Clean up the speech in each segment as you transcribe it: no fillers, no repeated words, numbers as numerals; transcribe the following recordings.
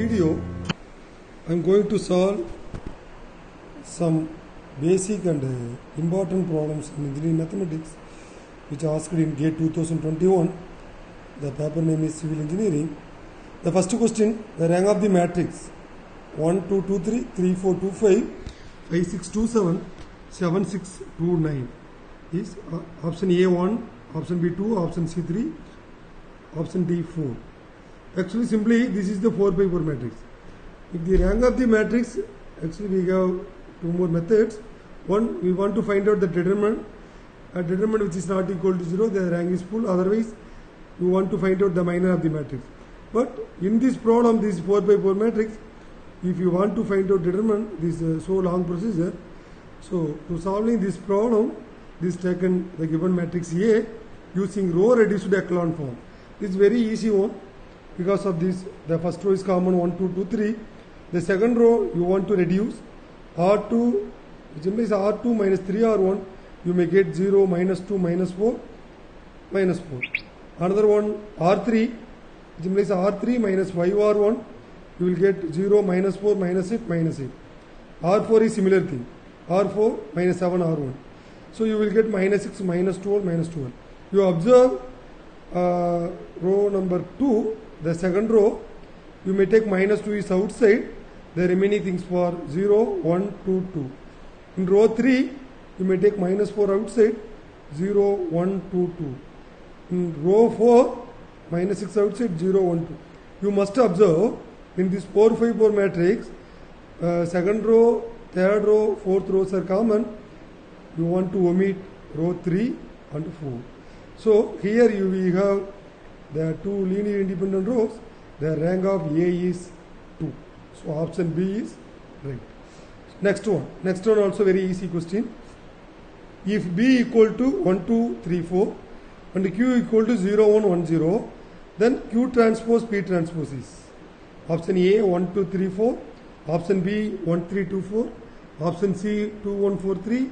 video, I am going to solve some basic and important problems in engineering mathematics which are asked in GATE 2021. The paper name is Civil Engineering. The first question, the rank of the matrix 1, 2, 2, 3, 3, 4, 2, 5, 5, 6, 2, 7, 7, 6, 2, 9 is option A 1, option B 2, option C 3, option D 4. Actually, simply this is the 4 by 4 matrix. If the rank of the matrix, actually we have two more methods. One, we want to find out the determinant. A determinant which is not equal to 0, the rank is full. Otherwise, we want to find out the minor of the matrix. But in this problem, this 4 by 4 matrix, if you want to find out determinant, this is so long procedure. So, to solving this problem, this taken the given matrix A using row reduced echelon form. This is very easy one. Because of this, the first row is common 1, 2, 2, 3. The second row you want to reduce R2, which implies R2 minus 3R1, you may get 0, minus 2, minus 4, minus 4. Another one R3, which implies R3 minus 5R1, you will get 0, minus 4, minus 8, minus 8. R4 is similar thing, R4 minus 7R1. So you will get minus 6, minus 12, minus 12. You observe row number 2, the second row, you may take minus 2 is outside, the remaining things for 0, 1, 2, 2. In row 3, you may take minus 4 outside, 0, 1, 2, 2. In row 4, minus 6 outside, 0, 1, 2. You must observe in this 4, 5, 4 matrix, second row, third row, fourth rows are common. You want to omit row 3 and 4. So here we have the two linear independent rows. The rank of A is 2. So option B is right. Next one also very easy question. If B equal to 1, 2, 3, 4 and Q equal to 0, 1, 1, 0, then Q transpose P transpose is option A 1, 2, 3, 4, option B 1, 3, 2, 4, option C 2, 1, 4, 3,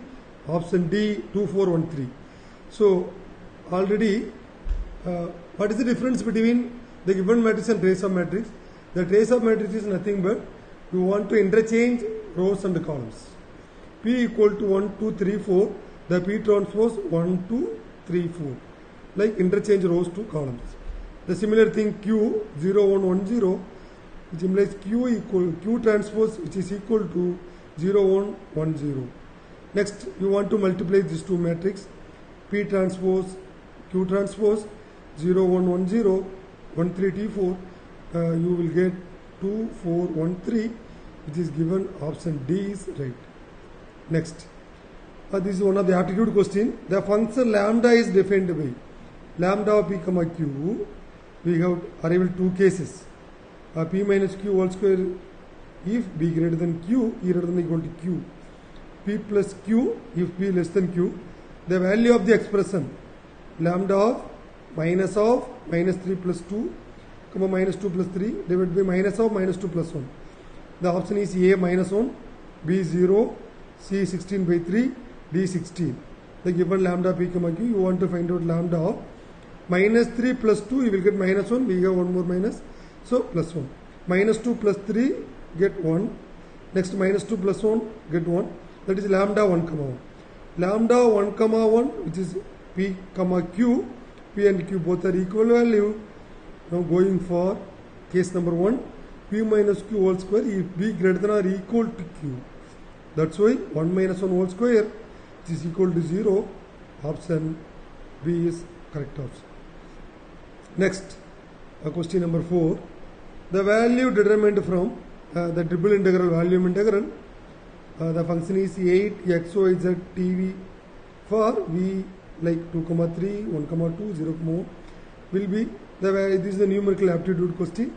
option D 2, 4, 1, 3. So already what is the difference between the given matrix and trace of matrix? The trace of matrix is nothing but you want to interchange rows and columns. P equal to 1, 2, 3, 4, the P transpose 1, 2, 3, 4. Like interchange rows to columns. The similar thing Q 0, 1, 1, 0, which implies Q transpose which is equal to 0, 1, 1, 0. Next, you want to multiply these two matrix, P transpose, Q transpose, 0, 1, 1, 0, 1, 3, T4, you will get 2, 4, 1, 3, which is given option D is right. Next, this is one of the aptitude question. The function lambda is defined by lambda of P comma Q. We have arrived two cases. P minus Q whole square if B greater than Q, E greater than or equal to Q. P plus Q if P less than Q. The value of the expression lambda of minus 3 plus 2, comma minus 2 plus 3 divided by minus 2 plus 1. The option is A minus 1, B 0, C 16 by 3, D 16. The given lambda P comma Q, you want to find out lambda of minus 3 plus 2, you will get minus 1, we have one more minus, so plus 1. Minus 2 plus 3, get 1. Next minus 2 plus 1, get 1. That is lambda 1 comma 1. Lambda 1 comma 1, which is P comma Q, P and Q both are equal value. Now going for case number 1, P minus Q whole square if B greater than or equal to Q. That's why 1 minus 1 whole square which is equal to 0. Option B is correct option. Next, question number 4. The value determined from the triple integral volume integral. The function is 8 x, y, z, t, v for v like 2, 3, 1, 2, 0, 1 will be the value. This is the numerical aptitude question.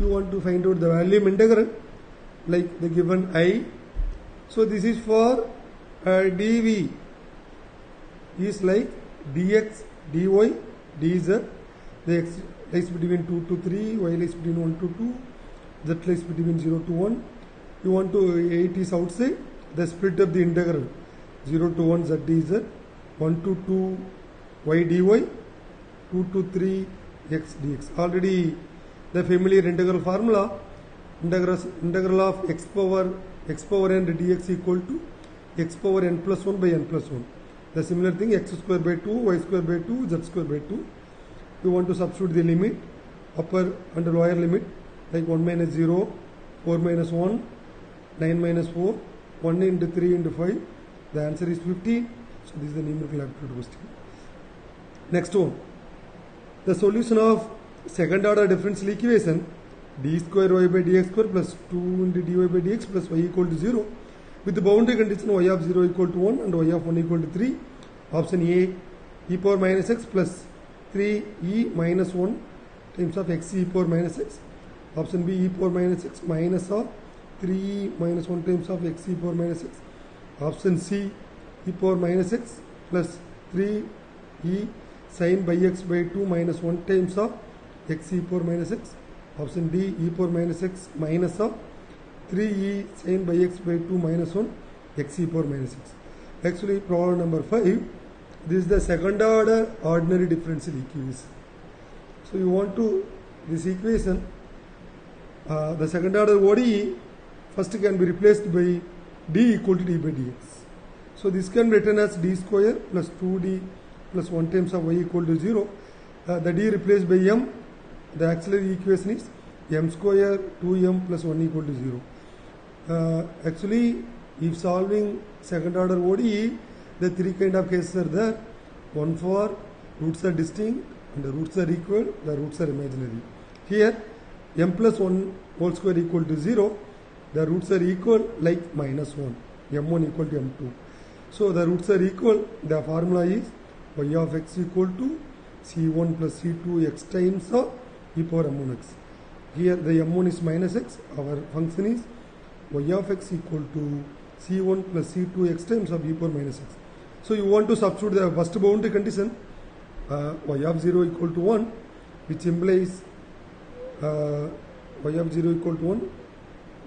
You want to find out the volume integral like the given I. So this is for dv is like dx, dy, dz. The x lies between 2 to 3, y lies between 1 to 2, z lies between 0 to 1. You want to 8 is outside, the split of the integral 0 to 1 z dz, 1 to 2 y dy, 2 to 3 x dx. Already the familiar integral formula integral of x power n dx equal to x power n plus 1 by n plus 1. The similar thing, x square by 2, y square by 2, z square by 2. We want to substitute the limit, upper and lower limit, like 1 minus 0, 4 minus 1, 9 minus 4, 1 into 3 into 5. The answer is 15. So this is the numerical aptitude question. Next one. The solution of second order differential equation d square y by dx square plus 2 into dy by dx plus y equal to 0 with the boundary condition y of 0 equal to 1 and y of 1 equal to 3. Option A, e power minus x plus 3e minus 1 times of x e power minus x. Option B, e power minus x minus of 3e minus 1 times of x e power minus x. Option C, e power minus x plus 3e sin by x by 2 minus 1 times of x e power minus x. Option D, e power minus x minus of 3e sin by x by 2 minus 1 x e power minus x. Actually, problem number 5, this is the second order ordinary differential equation. So you want to, this equation, the second order ODE first can be replaced by d equal to d by dx. So this can be written as d square plus 2d plus 1 times of y equal to 0. The d replaced by m. The auxiliary equation is m square 2m plus 1 equal to 0. Actually, if solving second order ODE, the three kind of cases are there. One for roots are distinct and the roots are equal, the roots are imaginary. Here, m plus 1 whole square equal to 0, the roots are equal like minus 1, m1 equal to m2. So the roots are equal, the formula is y of x equal to c1 plus c2 x times of e power m1x. Here the m1 is minus x, our function is y of x equal to c1 plus c2 x times of e power minus x. So you want to substitute the first boundary condition, y of 0 equal to 1, which implies y of 0 equal to 1,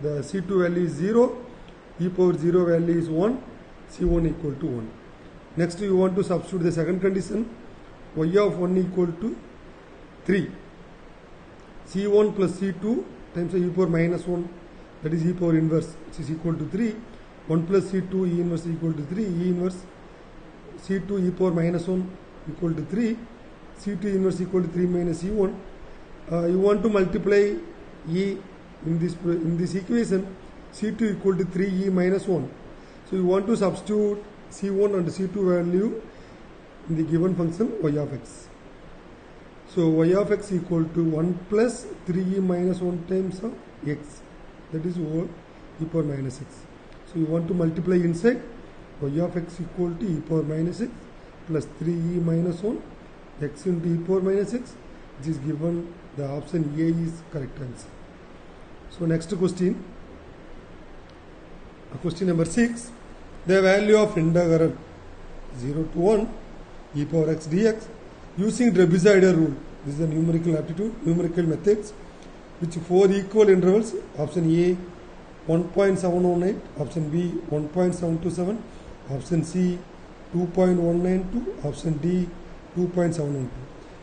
the c2 value is 0, e power 0 value is 1, c1 equal to 1. Next you want to substitute the second condition, y of 1 equal to 3, c1 plus c2 times e power minus 1, that is e power inverse, which is equal to 3, 1 plus c2 e inverse equal to 3, e inverse c2 e power minus 1 equal to 3, c2 inverse equal to 3 minus e1. You want to multiply e in this equation, c2 equal to 3e minus 1. So you want to substitute c1 and c2 value in the given function y of x. So y of x equal to 1 plus 3e minus 1 times of x, that is over e power minus x. So you want to multiply inside, y of x equal to e power minus x plus 3e minus 1 x into e power minus x, which is given, the option A is correct answer. So next question, question number 6, the value of integral 0 to 1 e power x dx using trapezoidal rule. This is the numerical aptitude, numerical methods, which 4 equal intervals, option A 1.718, option B 1.727, option C 2.192, option D 2.712.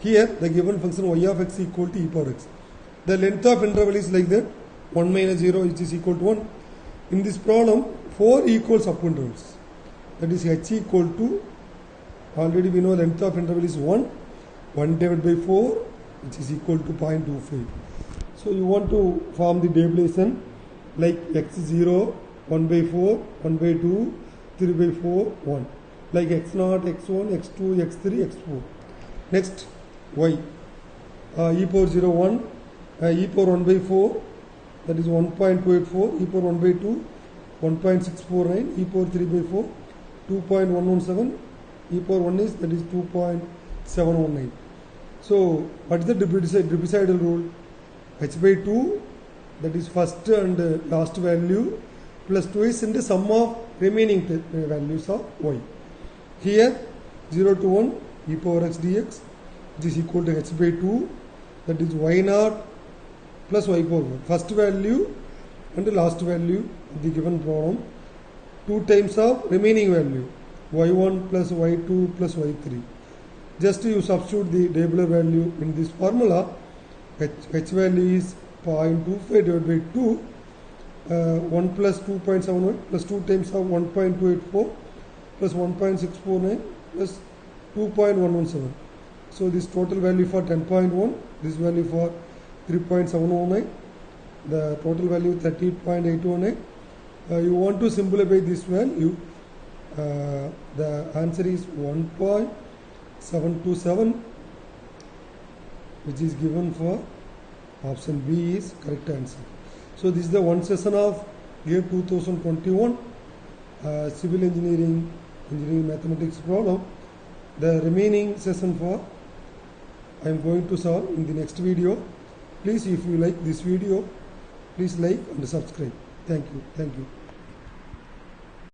Here the given function y of x equal to e power x. The length of interval is like that, 1 minus 0 which is equal to 1. In this problem, 4 equal subintervals, that is h equal to, already we know length of interval is 1 divided by 4, which is equal to 0.25. So you want to form the derivation like x0, 1 by 4, 1 by 2, 3 by 4, 1. Like x0, x1, x2, x3, x4. Next, y. E power 0, 1. E power 1 by 4, that is 1.284. E power 1 by 2, 1.649. E power 3 by 4, 2.117. E power 1 is, that is 2.719. So what is the trapezoidal rule? H by 2, that is first and last value, plus twice in the sum of remaining values of y. Here 0 to 1 e power x dx, which is equal to h by 2, that is y naught plus y power 1. First value and the last value of the given problem, 2 times of remaining value, y1 plus y2 plus y3. Just you substitute the Dabler value in this formula, h value is 0.25 divided by 2, 1 plus 2.71 plus 2 times of 1.284 plus 1.649 plus 2.117. So this total value for 10.1, this value for 3.719, the total value 38.819. You want to simplify this value, the answer is 1.727, which is given for option B is correct answer. So this is the one session of year 2021 civil engineering mathematics problem. The remaining session for I am going to solve in the next video. Please, if you like this video, please like and subscribe. Thank you.